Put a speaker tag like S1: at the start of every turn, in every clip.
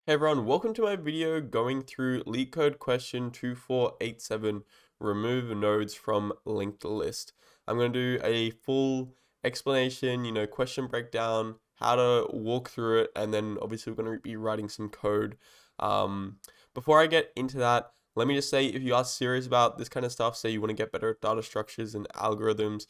S1: Hey everyone, welcome to my video going through LeetCode question 2487, remove nodes from linked list. I'm going to do a full explanation, question breakdown, how to walk through it, and then obviously we're going to be writing some code. Before I get into that, let me just say if you are serious about this kind of stuff, say you want to get better at data structures and algorithms,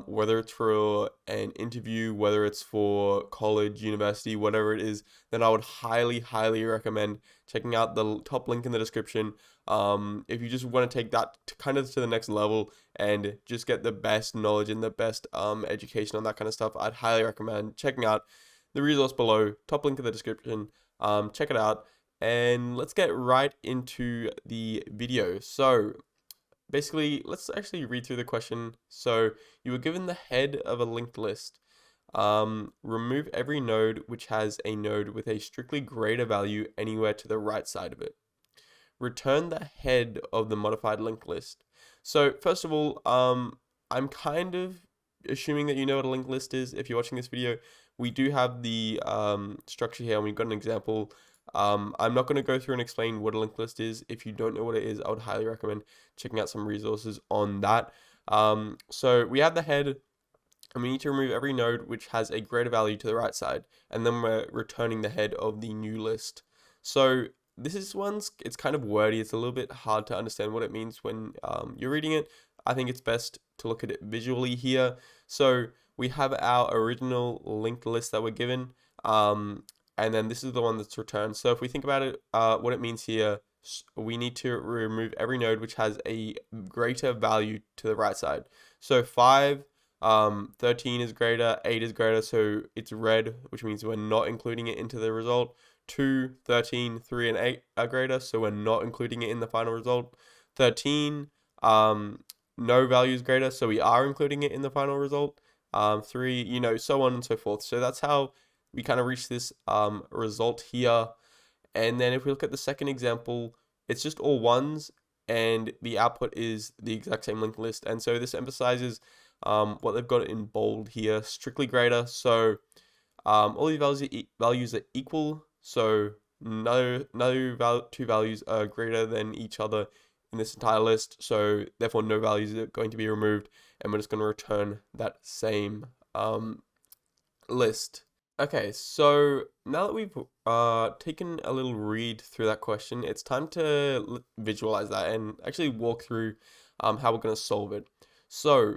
S1: whether it's for an interview, whether it's for college, university, whatever it is, then I would highly recommend checking out the top link in the description. If you just want to take that to the next level and just get the best knowledge and the best education on that kind of stuff, I'd highly recommend checking out the resource below, top link in the description. Check it out, and let's get right into the video. So basically, let's actually read through the question. So you were given the head of a linked list. Remove every node which has a node with a strictly greater value anywhere to the right side of it. Return the head of the modified linked list. So first of all, I'm kind of assuming that you know what a linked list is. If you're watching this video, we do have the structure here, and we've got an example. I'm not going to go through and explain what a linked list is. If you don't know what it is, I would highly recommend checking out some resources on that. So we have the head, and we need to remove every node which has a greater value to the right side, and then we're returning the head of the new list. So it's kind of wordy. It's a little bit hard to understand what it means when you're reading it. I think it's best to look at it visually here. So we have our original linked list that we're given, and then this is the one that's returned. So if we think about it, what it means here, we need to remove every node which has a greater value to the right side. So 5, 13 is greater, 8 is greater, so it's red, which means we're not including it into the result. 2, 13, 3, and 8 are greater, so we're not including it in the final result. 13, no value is greater, so we are including it in the final result. 3, so on and so forth. So that's how we kind of reach this result here. And then if we look at the second example, it's just all ones, and the output is the exact same linked list. And so this emphasizes what they've got in bold here, strictly greater. So all these values are equal. So no two values are greater than each other in this entire list. So therefore no values are going to be removed, and we're just going to return that same list. Okay, so now that we've taken a little read through that question, it's time to visualize that and actually walk through how we're going to solve it. So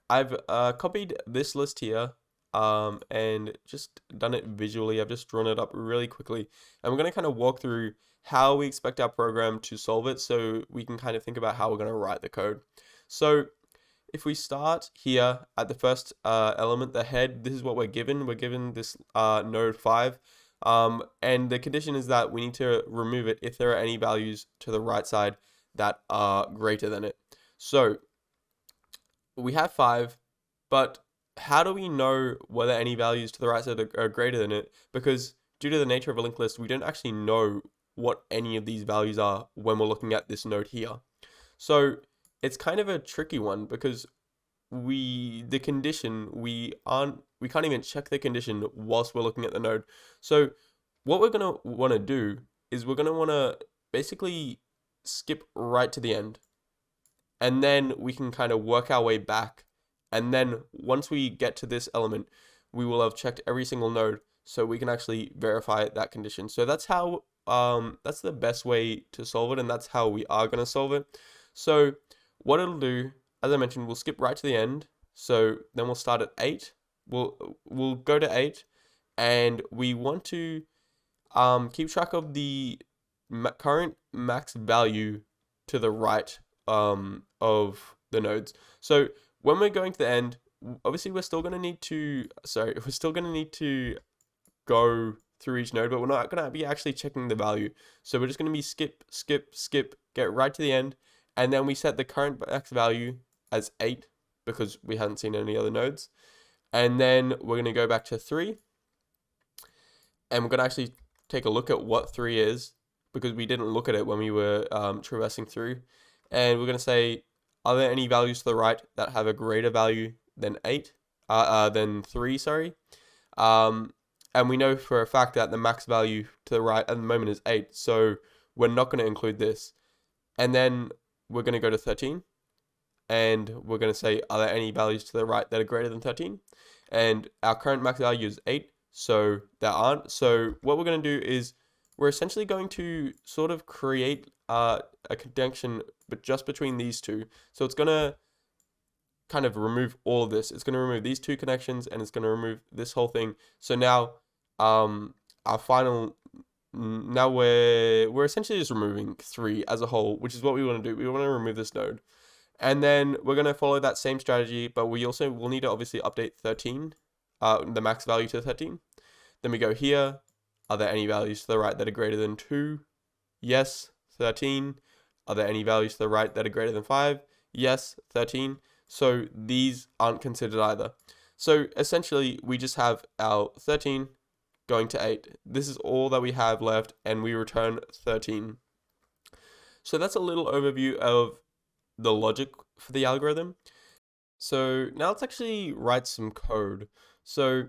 S1: I've copied this list here and just done it visually. I've just drawn it up really quickly, and we're going to kind of walk through how we expect our program to solve it so we can kind of think about how we're going to write the code. So if we start here at the first element, the head, this is what we're given. We're given this node 5, and the condition is that we need to remove it if there are any values to the right side that are greater than it. So we have 5, but how do we know whether any values to the right side are greater than it? Because due to the nature of a linked list, we don't actually know what any of these values are when we're looking at this node here. So it's kind of a tricky one because we can't even check the condition whilst we're looking at the node. So what we're gonna want to do is we're gonna want to basically skip right to the end, and then we can kind of work our way back. And then once we get to this element, we will have checked every single node, so we can actually verify that condition. So that's how that's the best way to solve it, and that's how we are going to solve it. So what it'll do, as I mentioned, we'll skip right to the end. So then we'll start at 8. We'll go to 8, and we want to keep track of the current max value to the right of the nodes. So when we're going to the end, obviously we're still going to need to go through each node, but we're not going to be actually checking the value. So we're just going to be skip, get right to the end, and then we set the current max value as 8 because we hadn't seen any other nodes. And then we're going to go back to 3, and we're going to actually take a look at what 3 is because we didn't look at it when we were traversing through. And we're going to say, are there any values to the right that have a greater value than 3, sorry? And And we know for a fact that the max value to the right at the moment is 8. So we're not going to include this. And then we're going to go to 13. And we're going to say, are there any values to the right that are greater than 13? And our current max value is 8. So there aren't. So what we're going to do is we're essentially going to sort of create a connection but just between these two. So it's going to kind of remove all of this. It's going to remove these two connections and it's going to remove this whole thing. So now our final, now we're essentially just removing 3 as a whole, which is what we want to do. We want to remove this node. And then we're going to follow that same strategy, but we also will need to obviously update 13, the max value to 13. Then we go here. Are there any values to the right that are greater than 2? Yes, 13. Are there any values to the right that are greater than 5? Yes, 13. So these aren't considered either. So essentially, we just have our 13 going to 8. This is all that we have left, and we return 13. So that's a little overview of the logic for the algorithm. So now let's actually write some code. So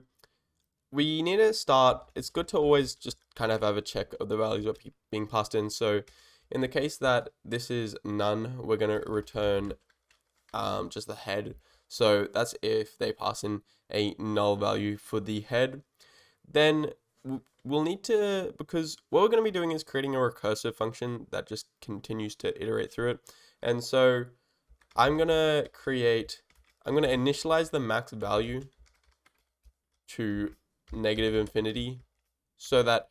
S1: we need to start, it's good to always just kind of have a check of the values that are being passed in. So in the case that this is none, we're going to return just the head. So that's if they pass in a null value for the head. Then we'll need to, because what we're going to be doing is creating a recursive function that just continues to iterate through it. And so I'm going to initialize the max value to -infinity so that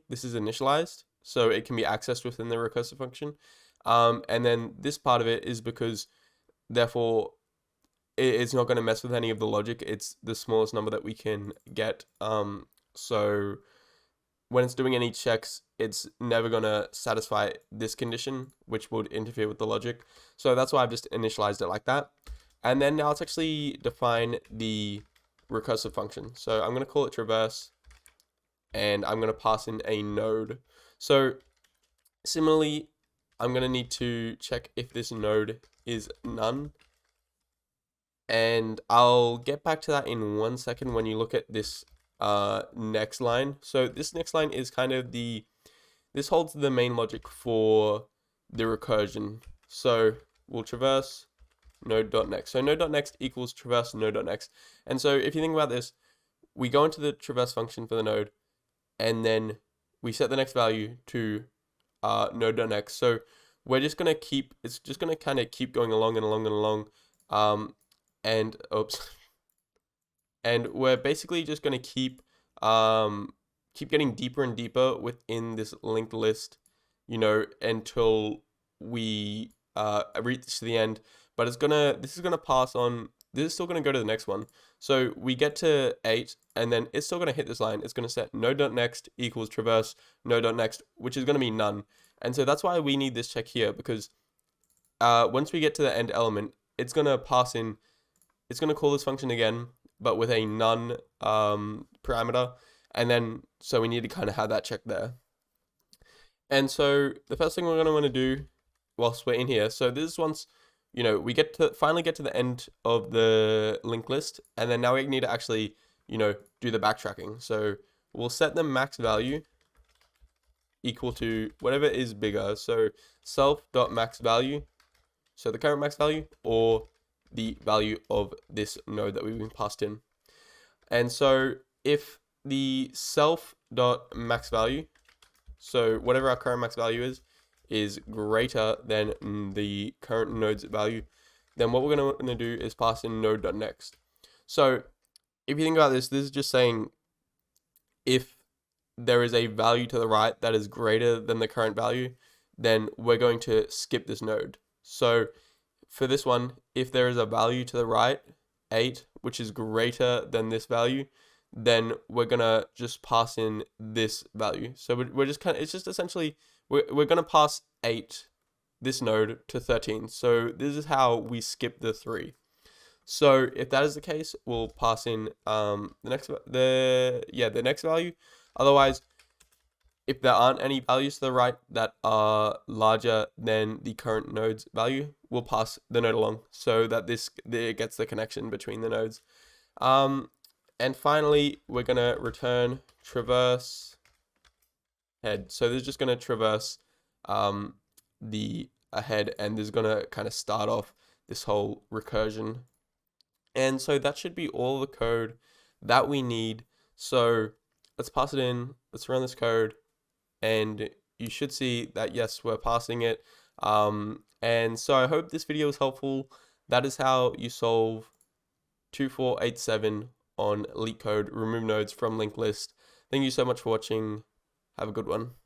S1: this is initialized so it can be accessed within the recursive function. And then this part of it is because therefore it's not going to mess with any of the logic. It's the smallest number that we can get. So when it's doing any checks, it's never going to satisfy this condition, which would interfere with the logic. So that's why I've just initialized it like that. And then now let's actually define the recursive function. So I'm going to call it traverse, and I'm going to pass in a node. So similarly, I'm going to need to check if this node is none. And I'll get back to that in 1 second when you look at this next line. So this next line is kind of this holds the main logic for the recursion. So we'll traverse node.next. So node.next equals traverse node.next. And so if you think about this, we go into the traverse function for the node, and then we set the next value to node.next. So we're just going to keep, it's just going to kind of keep going along and along and along. And we're basically just going to keep getting deeper and deeper within this linked list, you know, until we reach the end. But this is gonna pass on. This is still gonna go to the next one. So we get to 8, and then it's still gonna hit this line. It's gonna set node.next equals traverse node.next, which is gonna be none. And so that's why we need this check here, because once we get to the end element, it's gonna pass in. It's gonna call this function again, but with a none parameter. And then so we need to kind of have that check there. And so the first thing we're gonna want to do whilst we're in here. So this is once, you know, we finally get to the end of the linked list, and then now we need to actually, you know, do the backtracking. So we'll set the max value equal to whatever is bigger. So self.max value, so the current max value, or the value of this node that we've been passed in. And so if the self.max value, so whatever our current max value is greater than the current node's value, then what we're going to do is pass in node.next. So if you think about this, this is just saying if there is a value to the right that is greater than the current value, then we're going to skip this node. So for this one, if there is a value to the right, 8, which is greater than this value, then we're going to just pass in this value. So we're just kind of, it's just essentially, we're going to pass 8, this node, to 13. So this is how we skip the 3. So if that is the case, we'll pass in the next value. Otherwise, if there aren't any values to the right that are larger than the current node's value, we'll pass the node along so that it gets the connection between the nodes. And finally, we're going to return traverse head. So this is just going to traverse the ahead, and this is going to kind of start off this whole recursion. And so that should be all the code that we need. So let's pass it in, let's run this code, and you should see that yes, we're passing it. And so I hope this video was helpful. That is how you solve 2487 on LeetCode, remove nodes from linked list. Thank you so much for watching. Have a good one.